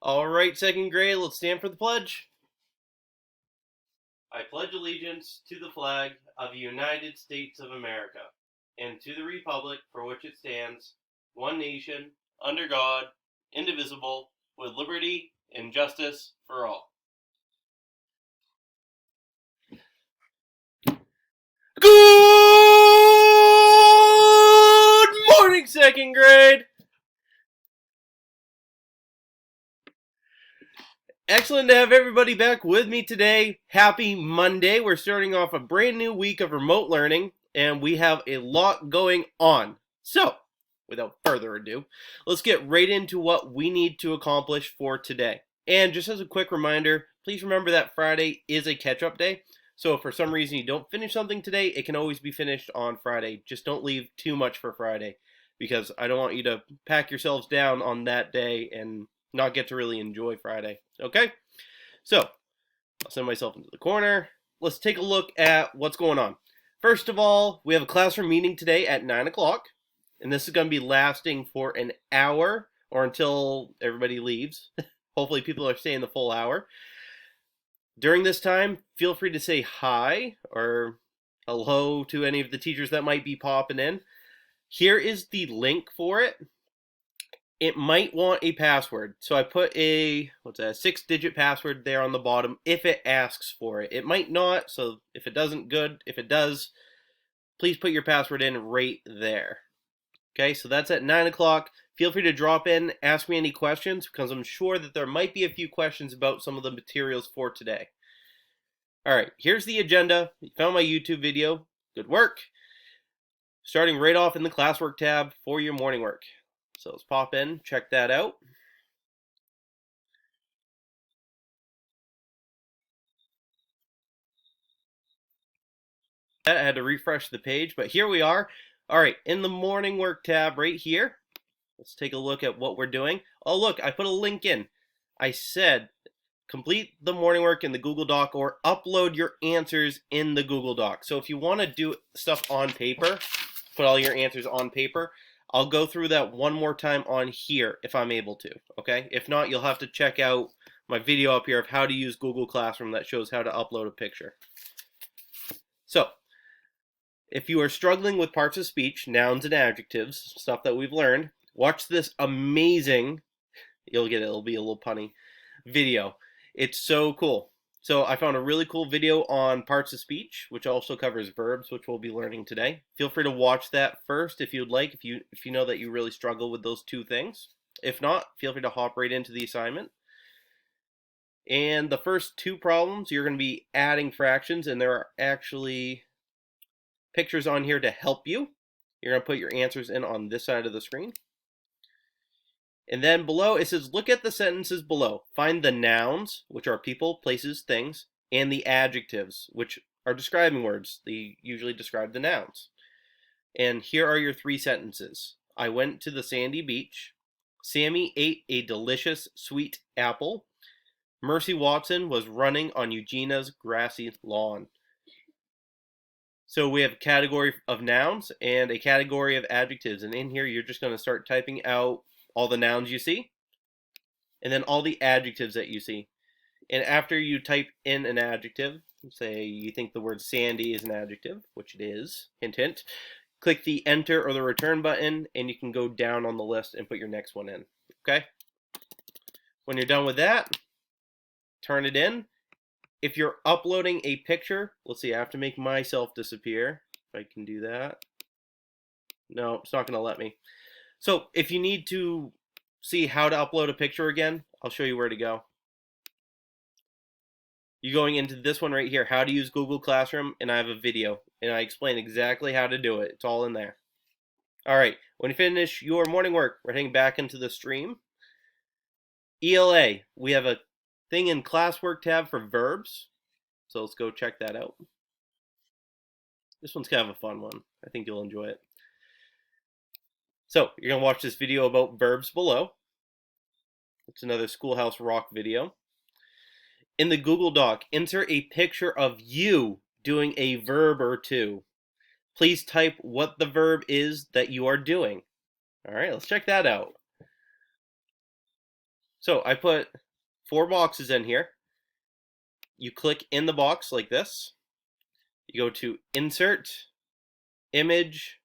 All right, second grade, let's stand for the pledge. I pledge allegiance to the flag of the United States of America and to the republic for which it stands, one nation, under God, indivisible, with liberty and justice for all. Good morning, second grade! Excellent to have everybody back with me today. Happy Monday. We're starting off a brand new week of remote learning, and we have a lot going on. So, without further ado, let's get right into what we need to accomplish for today. And just as a quick reminder, please remember that Friday is a catch-up day. So if for some reason you don't finish something today, it can always be finished on Friday. Just don't leave too much for Friday, because I don't want you to pack yourselves down on that day and not get to really enjoy Friday. Okay? So, I'll send myself into the corner. Let's take a look at what's going on. First of all, we have a classroom meeting today at 9 o'clock. And this is going to be lasting for an hour or until everybody leaves. Hopefully people are staying the full hour. During this time, feel free to say hi or hello to any of the teachers that might be popping in. Here is the link for it. It might want a password. So I put a 6-digit password there on the bottom if it asks for it. It might not, so if it doesn't, good. If it does, please put your password in right there. Okay, so that's at 9 o'clock. Feel free to drop in, ask me any questions, because I'm sure that there might be a few questions about some of the materials for today. All right, here's the agenda. You found my YouTube video. Good work. Starting right off in the Classwork tab for your morning work. So let's pop in, check that out. I had to refresh the page, but here we are. All right, in the morning work tab right here, let's take a look at what we're doing. Oh, look, I put a link in. I said complete the morning work in the Google Doc or upload your answers in the Google Doc. So if you want to do stuff on paper, put all your answers on paper, I'll go through that one more time on here if I'm able to, okay? If not, you'll have to check out my video up here of how to use Google Classroom that shows how to upload a picture. So, if you are struggling with parts of speech, nouns and adjectives, stuff that we've learned, watch this amazing, it'll be a little punny, video. It's so cool. So I found a really cool video on parts of speech, which also covers verbs, which we'll be learning today. Feel free to watch that first if you'd like, if you know that you really struggle with those two things. If not, feel free to hop right into the assignment. And the first two problems, you're going to be adding fractions, and there are actually pictures on here to help you. You're going to put your answers in on this side of the screen. And then below, it says, look at the sentences below. Find the nouns, which are people, places, things, and the adjectives, which are describing words. They usually describe the nouns. And here are your three sentences. I went to the sandy beach. Sammy ate a delicious sweet apple. Mercy Watson was running on Eugenia's grassy lawn. So we have a category of nouns and a category of adjectives. And in here, you're just going to start typing out all the nouns you see, and then all the adjectives that you see. And after you type in an adjective, say you think the word sandy is an adjective, which it is, hint hint, click the enter or the return button, and you can go down on the list and put your next one in, okay? When you're done with that, turn it in. If you're uploading a picture, let's see, I have to make myself disappear, if I can do that. No, it's not gonna let me. So if you need to see how to upload a picture again, I'll show you where to go. You're going into this one right here, how to use Google Classroom, and I have a video, and I explain exactly how to do it. It's all in there. All right, when you finish your morning work, we're heading back into the stream. ELA, we have a thing in Classwork tab for verbs, so let's go check that out. This one's kind of a fun one. I think you'll enjoy it. So, you're going to watch this video about verbs below. It's another Schoolhouse Rock video. In the Google Doc, insert a picture of you doing a verb or two. Please type what the verb is that you are doing. All right, let's check that out. So I put 4 boxes in here. You click in the box like this. You go to Insert, Image,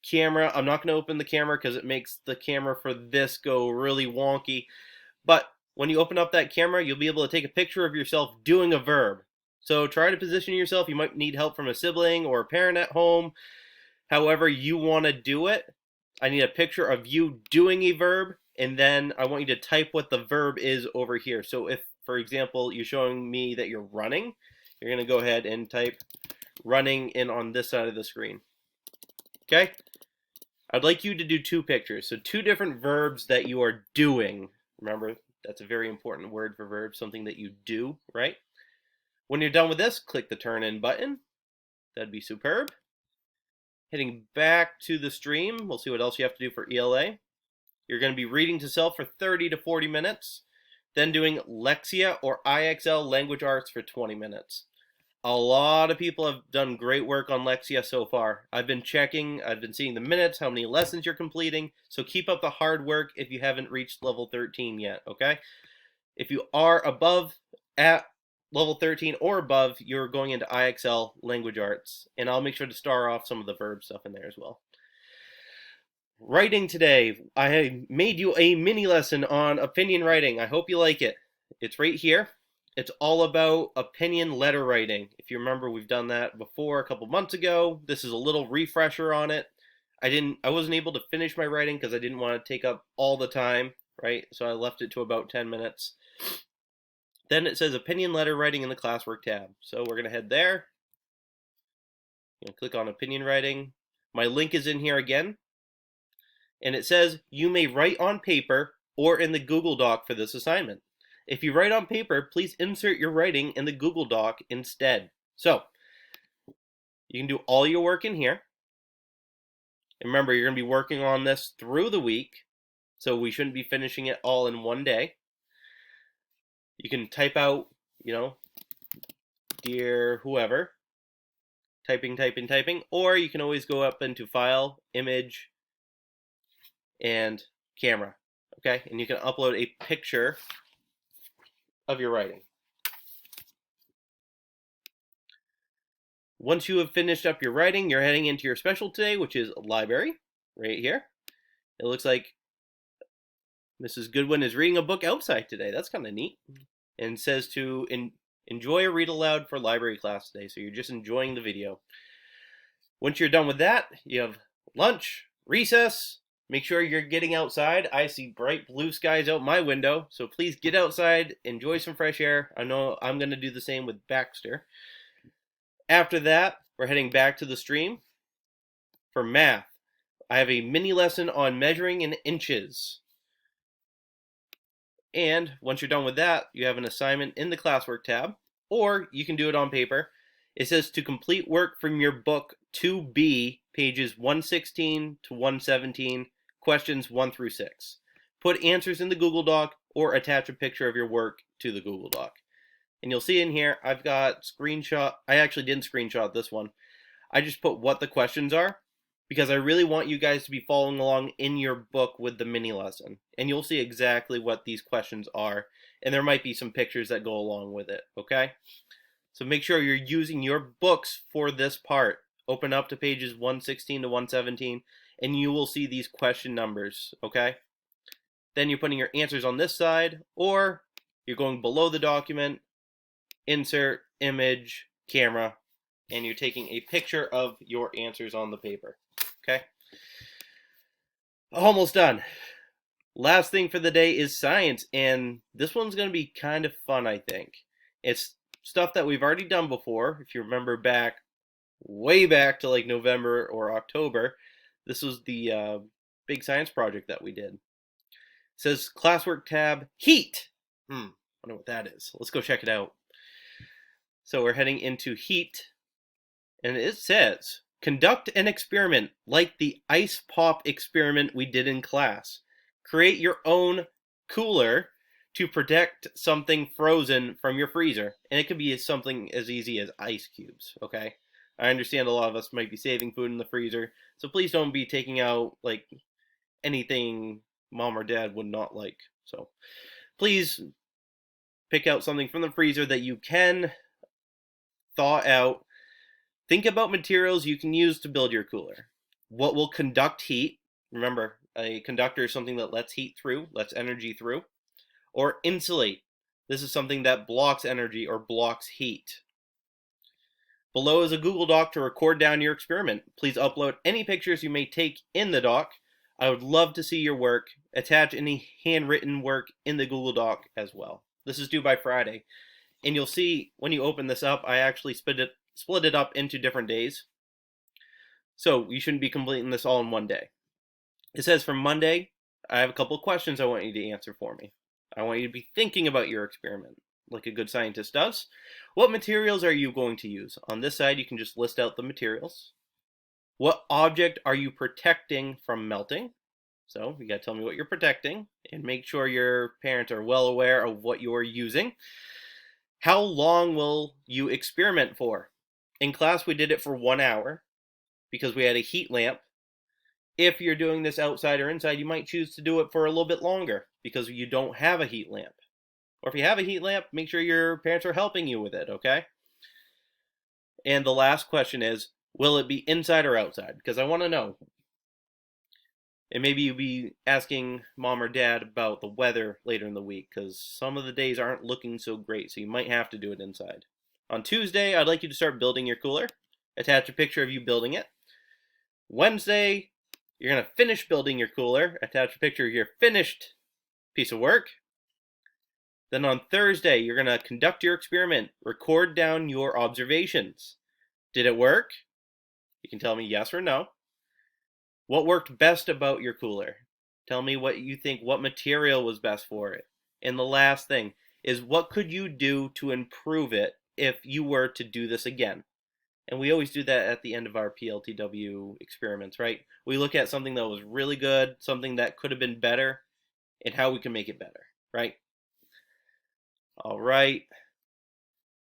Camera. I'm not going to open the camera because it makes the camera for this go really wonky. But when you open up that camera, you'll be able to take a picture of yourself doing a verb. So try to position yourself. You might need help from a sibling or a parent at home. However you want to do it. I need a picture of you doing a verb, and then I want you to type what the verb is over here. So if, for example, you're showing me that you're running, you're going to go ahead and type running in on this side of the screen. Okay? I'd like you to do 2 pictures. So 2 different verbs that you are doing. Remember, that's a very important word for verb, something that you do, right? When you're done with this, click the turn in button. That'd be superb. Heading back to the stream, we'll see what else you have to do for ELA. You're going to be reading to self for 30 to 40 minutes, then doing Lexia or IXL language arts for 20 minutes. A lot of people have done great work on Lexia so far. I've been checking, I've been seeing the minutes, how many lessons you're completing, so keep up the hard work if you haven't reached level 13 yet, okay? If you are above at level 13 or above, you're going into IXL language arts, and I'll make sure to star off some of the verb stuff in there as well. Writing today, I made you a mini lesson on opinion writing. I hope you like it. It's right here. It's all about opinion letter writing. If you remember, we've done that before a couple months ago. This is a little refresher on it. I wasn't able to finish my writing because I didn't want to take up all the time, right? So I left it to about 10 minutes. Then it says opinion letter writing in the Classwork tab. So we're going to head there. I'm going to click on opinion writing. My link is in here again. And it says you may write on paper or in the Google Doc for this assignment. If you write on paper, please insert your writing in the Google Doc instead. So you can do all your work in here. And remember, you're going to be working on this through the week, so we shouldn't be finishing it all in one day. You can type out, dear whoever, typing, or you can always go up into File, Image, and Camera, okay? And you can upload a picture of your writing. Once you have finished up your writing, you're heading into your special today, which is library, right here. It looks like Mrs. Goodwin is reading a book outside today. That's kind of neat. And it says to enjoy a read aloud for library class today. So you're just enjoying the video. Once you're done with that, you have lunch, recess. Make sure you're getting outside. I see bright blue skies out my window. So please get outside, enjoy some fresh air. I know I'm going to do the same with Baxter. After that, we're heading back to the stream for math. I have a mini lesson on measuring in inches. And once you're done with that, you have an assignment in the Classwork tab, or you can do it on paper. It says to complete work from your book 2B, pages 116 to 117, questions 1 through 6. Put answers in the Google Doc or attach a picture of your work to the Google Doc. And you'll see in here, I've got screenshot. I actually didn't screenshot this one. I just put what the questions are because I really want you guys to be following along in your book with the mini lesson. And you'll see exactly what these questions are. And there might be some pictures that go along with it, okay? So make sure you're using your books for this part. Open up to pages 116 to 117, and you will see these question numbers, okay? Then you're putting your answers on this side, or you're going below the document, insert, image, camera, and you're taking a picture of your answers on the paper, okay? Almost done. Last thing for the day is science, and this one's going to be kind of fun, I think. It's stuff that we've already done before. If you remember back, way back to like November or October, this was the big science project that we did. It says Classwork tab, heat. I don't know what that is. Let's go check it out. So we're heading into heat, and it says, conduct an experiment like the ice pop experiment we did in class. Create your own cooler to protect something frozen from your freezer. And it could be something as easy as ice cubes, okay? I understand a lot of us might be saving food in the freezer, so please don't be taking out, like, anything mom or dad would not like. So please pick out something from the freezer that you can thaw out. Think about materials you can use to build your cooler. What will conduct heat? Remember, a conductor is something that lets heat through, lets energy through. Or insulate. This is something that blocks energy or blocks heat. Below is a Google Doc to record down your experiment. Please upload any pictures you may take in the doc. I would love to see your work. Attach any handwritten work in the Google Doc as well. This is due by Friday. And you'll see when you open this up, I actually split it up into different days. So you shouldn't be completing this all in one day. It says from Monday, I have a couple of questions I want you to answer for me. I want you to be thinking about your experiment, like a good scientist does. What materials are you going to use? On this side, you can just list out the materials. What object are you protecting from melting? So you gotta tell me what you're protecting and make sure your parents are well aware of what you're using. How long will you experiment for? In class, we did it for 1 hour because we had a heat lamp. If you're doing this outside or inside, you might choose to do it for a little bit longer because you don't have a heat lamp. Or if you have a heat lamp, make sure your parents are helping you with it, okay? And the last question is, will it be inside or outside? Because I want to know. And maybe you'll be asking mom or dad about the weather later in the week because some of the days aren't looking so great, so you might have to do it inside. On Tuesday, I'd like you to start building your cooler. Attach a picture of you building it. Wednesday, you're going to finish building your cooler. Attach a picture of your finished piece of work. Then on Thursday, you're going to conduct your experiment. Record down your observations. Did it work? You can tell me yes or no. What worked best about your cooler? Tell me what you think, what material was best for it. And the last thing is, what could you do to improve it if you were to do this again? And we always do that at the end of our PLTW experiments, right? We look at something that was really good, something that could have been better, and how we can make it better, right? All right.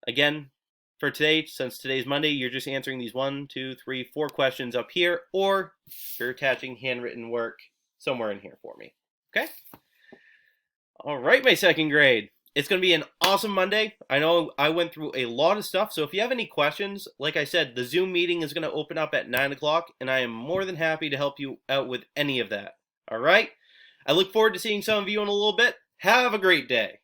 Again, for today, since today's Monday, you're just answering these 1, 2, 3, 4 questions up here, or you're attaching handwritten work somewhere in here for me. Okay? All right, my second grade. It's going to be an awesome Monday. I know I went through a lot of stuff, so if you have any questions, like I said, the Zoom meeting is going to open up at 9 o'clock, and I am more than happy to help you out with any of that. All right? I look forward to seeing some of you in a little bit. Have a great day.